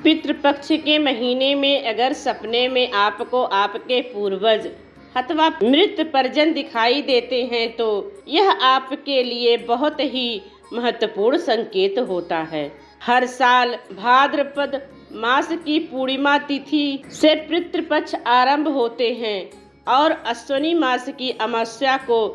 पितृपक्ष के महीने में अगर सपने में आपको आपके पूर्वज अथवा मृत परिजन दिखाई देते हैं तो यह आपके लिए बहुत ही महत्वपूर्ण संकेत होता है। हर साल भाद्रपद मास की पूर्णिमा तिथि से पितृपक्ष आरंभ होते हैं और अश्विनी मास की अमावस्या को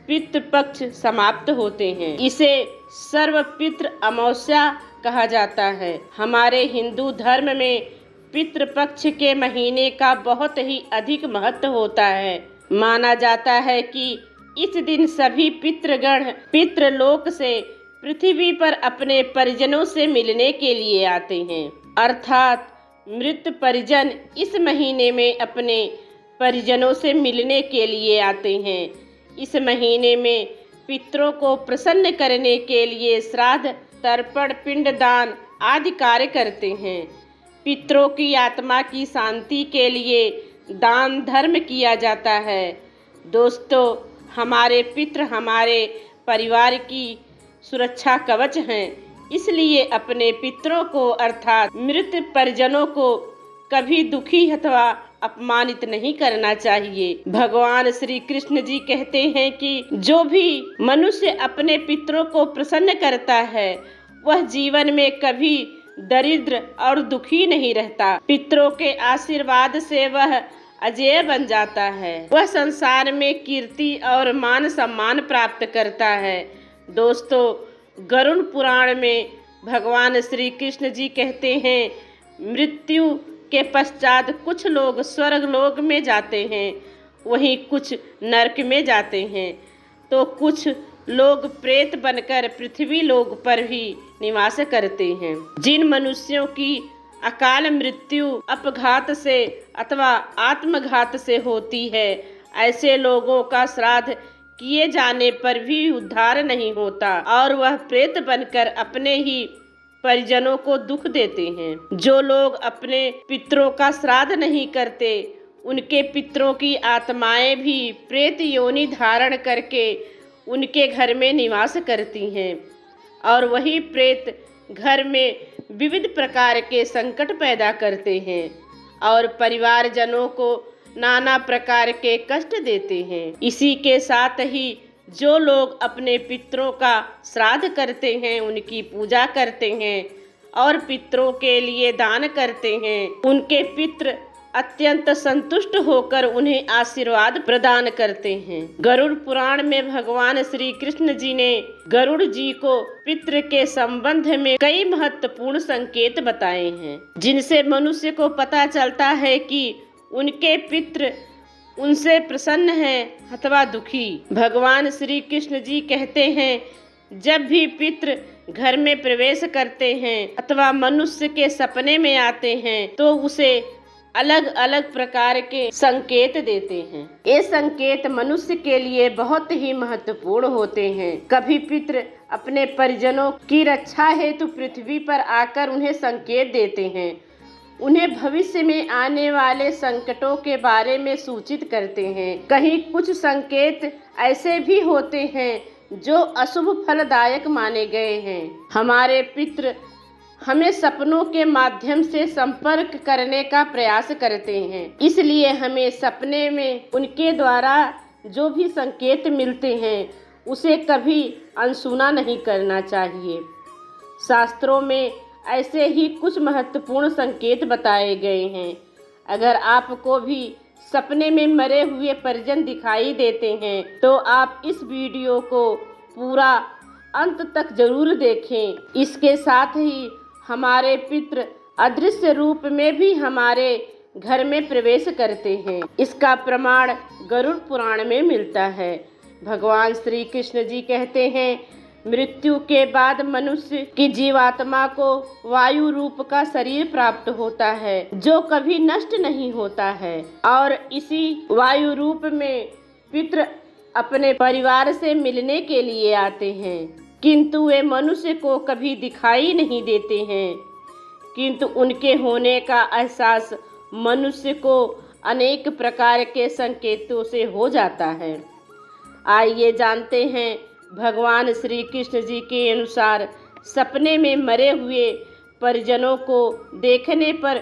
पितृपक्ष समाप्त होते हैं। इसे सर्वपितृ अमावस्या कहा जाता है। हमारे हिंदू धर्म में पितृपक्ष के महीने का बहुत ही अधिक महत्व होता है। माना जाता है कि इस दिन सभी पितृगण पितृलोक से पृथ्वी पर अपने परिजनों से मिलने के लिए आते हैं, अर्थात मृत परिजन इस महीने में अपने परिजनों से मिलने के लिए आते हैं। इस महीने में पितरों को प्रसन्न करने के लिए श्राद्ध, तर्पण, पिंडदान आदि कार्य करते हैं। पितरों की आत्मा की शांति के लिए दान धर्म किया जाता है। दोस्तों, हमारे पितृ हमारे परिवार की सुरक्षा कवच हैं, इसलिए अपने पितरों को अर्थात मृत परिजनों को कभी दुखी अथवा अपमानित नहीं करना चाहिए। भगवान श्री कृष्ण जी कहते हैं कि जो भी मनुष्य अपने पितरों को प्रसन्न करता है वह जीवन में कभी दरिद्र और दुखी नहीं रहता। पितरों के आशीर्वाद से वह अजेय बन जाता है। वह संसार में कीर्ति और मान सम्मान प्राप्त करता है। दोस्तों, गरुड़ पुराण में भगवान श्री कृष्ण जी कहते हैं, मृत्यु के पश्चात कुछ लोग स्वर्ग लोक में जाते हैं, वहीं कुछ नरक में जाते हैं, तो कुछ लोग प्रेत बनकर पृथ्वी लोक पर भी निवास करते हैं। जिन मनुष्यों की अकाल मृत्यु अपघात से अथवा आत्मघात से होती है, ऐसे लोगों का श्राद्ध किए जाने पर भी उद्धार नहीं होता और वह प्रेत बनकर अपने ही परिजनों को दुख देते हैं। जो लोग अपने पितरों का श्राद्ध नहीं करते, उनके पितरों की आत्माएं भी प्रेत योनि धारण करके उनके घर में निवास करती हैं और वही प्रेत घर में विविध प्रकार के संकट पैदा करते हैं और परिवारजनों को नाना प्रकार के कष्ट देते हैं। इसी के साथ ही जो लोग अपने पितरों का श्राद्ध करते हैं, उनकी पूजा करते हैं और पितरों के लिए दान करते हैं, उनके पितृ अत्यंत संतुष्ट होकर उन्हें आशीर्वाद प्रदान करते हैं। गरुड़ पुराण में भगवान श्री कृष्ण जी ने गरुड़ जी को पितृ के संबंध में कई महत्वपूर्ण संकेत बताए हैं, जिनसे मनुष्य को पता चलता है कि उनके पितृ उनसे प्रसन्न हैं अथवा दुखी। भगवान श्री कृष्ण जी कहते हैं, जब भी पितृ घर में प्रवेश करते हैं अथवा मनुष्य के सपने में आते हैं तो उसे अलग अलग प्रकार के संकेत देते हैं। ये संकेत मनुष्य के लिए बहुत ही महत्वपूर्ण होते हैं। कभी पितृ अपने परिजनों की रक्षा हेतु पृथ्वी पर आकर उन्हें संकेत देते हैं, उन्हें भविष्य में आने वाले संकटों के बारे में सूचित करते हैं। कहीं कुछ संकेत ऐसे भी होते हैं जो अशुभ फलदायक माने गए हैं। हमारे पितृ हमें सपनों के माध्यम से संपर्क करने का प्रयास करते हैं, इसलिए हमें सपने में उनके द्वारा जो भी संकेत मिलते हैं उसे कभी अनसुना नहीं करना चाहिए। शास्त्रों में ऐसे ही कुछ महत्वपूर्ण संकेत बताए गए हैं। अगर आपको भी सपने में मरे हुए परिजन दिखाई देते हैं तो आप इस वीडियो को पूरा अंत तक जरूर देखें। इसके साथ ही हमारे पितृ अदृश्य रूप में भी हमारे घर में प्रवेश करते हैं, इसका प्रमाण गरुड़ पुराण में मिलता है। भगवान श्री कृष्ण जी कहते हैं, मृत्यु के बाद मनुष्य की जीवात्मा को वायु रूप का शरीर प्राप्त होता है जो कभी नष्ट नहीं होता है और इसी वायु रूप में पितृ अपने परिवार से मिलने के लिए आते हैं, किंतु वे मनुष्य को कभी दिखाई नहीं देते हैं, किंतु उनके होने का एहसास मनुष्य को अनेक प्रकार के संकेतों से हो जाता है। आइए जानते हैं भगवान श्री कृष्ण जी के अनुसार सपने में मरे हुए परिजनों को देखने पर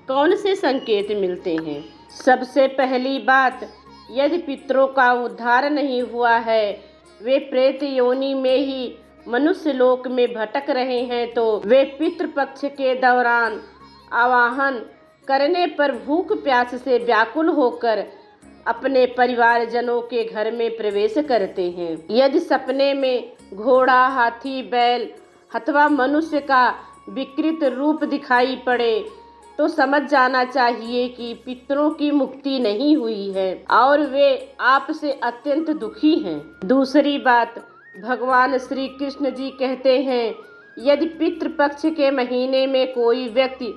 कौन से संकेत मिलते हैं? सबसे पहली बात, यदि पितरों का उद्धार नहीं हुआ है, वे प्रेत योनि में ही मनुष्य लोक में भटक रहे हैं, तो वे पितृपक्ष के दौरान आवाहन करने पर भूख प्यास से व्याकुल होकर अपने परिवारजनों के घर में प्रवेश करते हैं। यदि सपने में घोड़ा, हाथी, बैल अथवा मनुष्य का विकृत रूप दिखाई पड़े तो समझ जाना चाहिए कि पितरों की मुक्ति नहीं हुई है और वे आपसे अत्यंत दुखी हैं। दूसरी बात, भगवान श्री कृष्ण जी कहते हैं, यदि पितृपक्ष के महीने में कोई व्यक्ति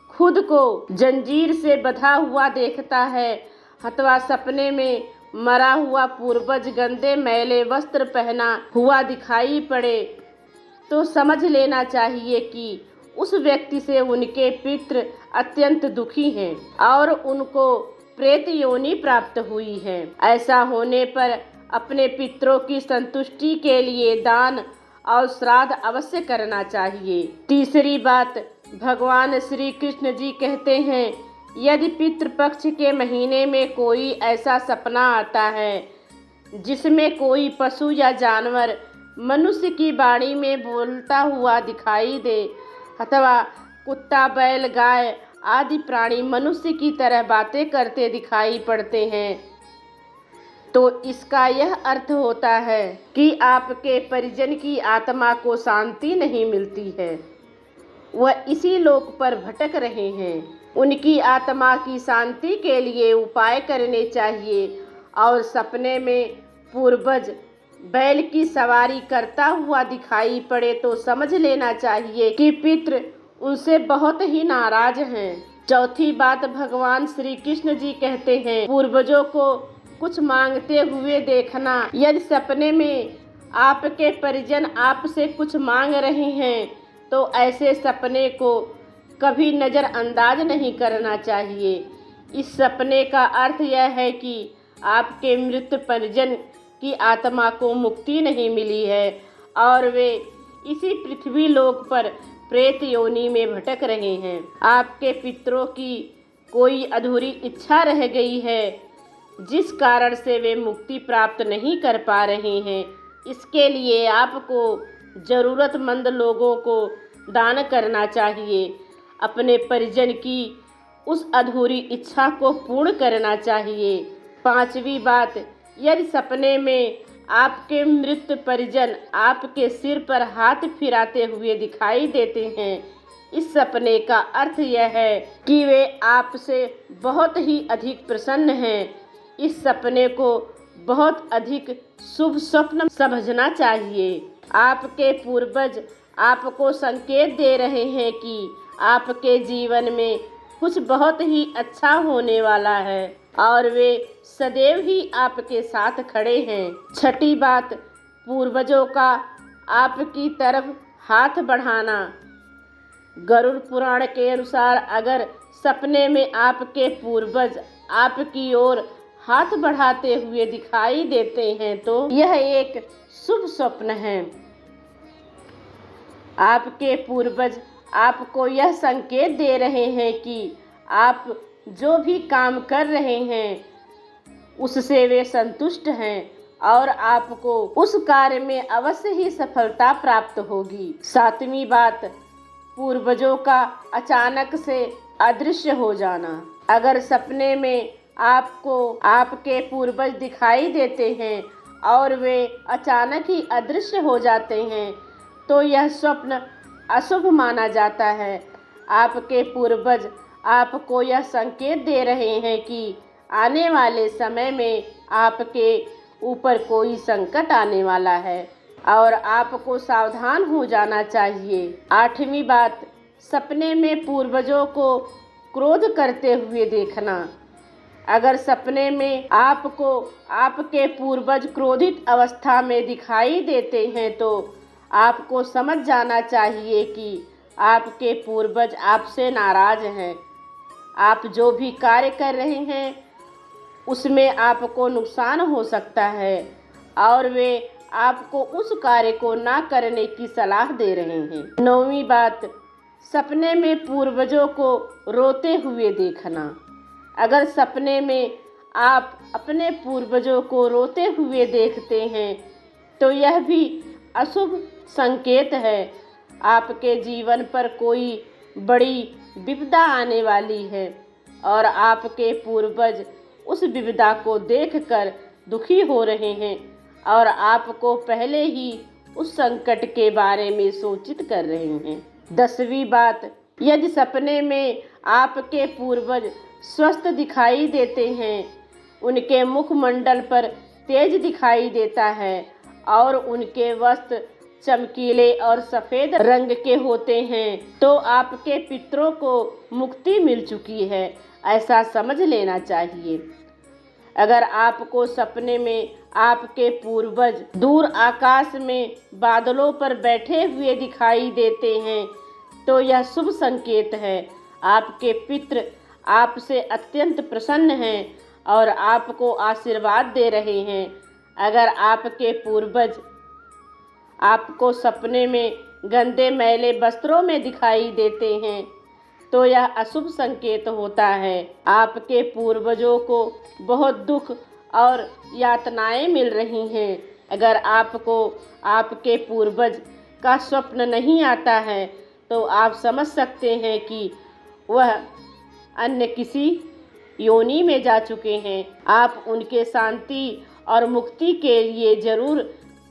खुद को जंजीर से बंधा हुआ देखता है अथवा सपने में मरा हुआ पूर्वज गंदे मैले वस्त्र पहना हुआ दिखाई पड़े तो समझ लेना चाहिए कि उस व्यक्ति से उनके पितृ अत्यंत दुखी हैं और उनको प्रेत योनि प्राप्त हुई है। ऐसा होने पर अपने पितरों की संतुष्टि के लिए दान और श्राद्ध अवश्य करना चाहिए। तीसरी बात, भगवान श्री कृष्ण जी कहते हैं, यदि पितृपक्ष के महीने में कोई ऐसा सपना आता है जिसमें कोई पशु या जानवर मनुष्य की वाणी में बोलता हुआ दिखाई दे अथवा कुत्ता, बैल, गाय आदि प्राणी मनुष्य की तरह बातें करते दिखाई पड़ते हैं, तो इसका यह अर्थ होता है कि आपके परिजन की आत्मा को शांति नहीं मिलती है, वह इसी लोक पर भटक रहे हैं। उनकी आत्मा की शांति के लिए उपाय करने चाहिए और सपने में पूर्वज बैल की सवारी करता हुआ दिखाई पड़े तो समझ लेना चाहिए कि पितृ उनसे बहुत ही नाराज हैं। चौथी बात, भगवान श्री कृष्ण जी कहते हैं, पूर्वजों को कुछ मांगते हुए देखना। यदि सपने में आपके परिजन आपसे कुछ मांग रहे हैं तो ऐसे सपने को कभी नज़रअंदाज नहीं करना चाहिए। इस सपने का अर्थ यह है कि आपके मृत परिजन की आत्मा को मुक्ति नहीं मिली है और वे इसी पृथ्वी लोक पर प्रेत योनि में भटक रहे हैं। आपके पितरों की कोई अधूरी इच्छा रह गई है जिस कारण से वे मुक्ति प्राप्त नहीं कर पा रहे हैं। इसके लिए आपको ज़रूरतमंद लोगों को दान करना चाहिए। अपने परिजन की उस अधूरी इच्छा को पूर्ण करना चाहिए। पांचवी बात, यदि सपने में आपके मृत परिजन आपके सिर पर हाथ फिराते हुए दिखाई देते हैं, इस सपने का अर्थ यह है कि वे आपसे बहुत ही अधिक प्रसन्न हैं। इस सपने को बहुत अधिक शुभ स्वप्न समझना चाहिए। आपके पूर्वज आपको संकेत दे रहे हैं कि आपके जीवन में कुछ बहुत ही अच्छा होने वाला है और वे सदैव ही आपके साथ खड़े हैं। छठी बात, पूर्वजों का आपकी तरफ हाथ बढ़ाना। गरुड़ पुराण के अनुसार अगर सपने में आपके पूर्वज आपकी ओर हाथ बढ़ाते हुए दिखाई देते हैं तो यह एक शुभ स्वप्न है। आपके पूर्वज आपको यह संकेत दे रहे हैं कि आप जो भी काम कर रहे हैं उससे वे संतुष्ट हैं और आपको उस कार्य में अवश्य ही सफलता प्राप्त होगी। सातवीं बात, पूर्वजों का अचानक से अदृश्य हो जाना। अगर सपने में आपको आपके पूर्वज दिखाई देते हैं और वे अचानक ही अदृश्य हो जाते हैं तो यह स्वप्न अशुभ माना जाता है। आपके पूर्वज आपको यह संकेत दे रहे हैं कि आने वाले समय में आपके ऊपर कोई संकट आने वाला है और आपको सावधान हो जाना चाहिए। आठवीं बात, सपने में पूर्वजों को क्रोध करते हुए देखना। अगर सपने में आपको आपके पूर्वज क्रोधित अवस्था में दिखाई देते हैं तो आपको समझ जाना चाहिए कि आपके पूर्वज आपसे नाराज हैं। आप जो भी कार्य कर रहे हैं उसमें आपको नुकसान हो सकता है और वे आपको उस कार्य को ना करने की सलाह दे रहे हैं। नौवीं बात, सपने में पूर्वजों को रोते हुए देखना। अगर सपने में आप अपने पूर्वजों को रोते हुए देखते हैं तो यह भी अशुभ संकेत है। आपके जीवन पर कोई बड़ी विपदा आने वाली है और आपके पूर्वज उस विपदा को देखकर दुखी हो रहे हैं और आपको पहले ही उस संकट के बारे में सूचित कर रहे हैं। 10वीं बात, यदि सपने में आपके पूर्वज स्वस्थ दिखाई देते हैं, उनके मुखमंडल पर तेज दिखाई देता है और उनके वस्त्र चमकीले और सफ़ेद रंग के होते हैं, तो आपके पितरों को मुक्ति मिल चुकी है, ऐसा समझ लेना चाहिए। अगर आपको सपने में आपके पूर्वज दूर आकाश में बादलों पर बैठे हुए दिखाई देते हैं तो यह शुभ संकेत है। आपके पितृ आपसे अत्यंत प्रसन्न हैं और आपको आशीर्वाद दे रहे हैं। अगर आपके पूर्वज आपको सपने में गंदे मैले वस्त्रों में दिखाई देते हैं तो यह अशुभ संकेत होता है। आपके पूर्वजों को बहुत दुख और यातनाएं मिल रही हैं। अगर आपको आपके पूर्वज का स्वप्न नहीं आता है तो आप समझ सकते हैं कि वह अन्य किसी योनि में जा चुके हैं। आप उनके शांति और मुक्ति के लिए जरूर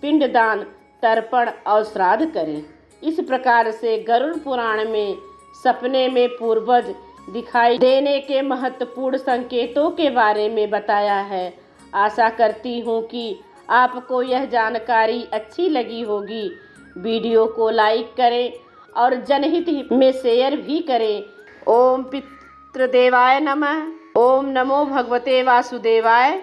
पिंडदान, तर्पण और श्राद्ध करें। इस प्रकार से गरुड़ पुराण में सपने में पूर्वज दिखाई देने के महत्वपूर्ण संकेतों के बारे में बताया है। आशा करती हूँ कि आपको यह जानकारी अच्छी लगी होगी। वीडियो को लाइक करें और जनहित में शेयर भी करें। ओम पितृदेवाय नमः। ओम नमो भगवते वासुदेवाय।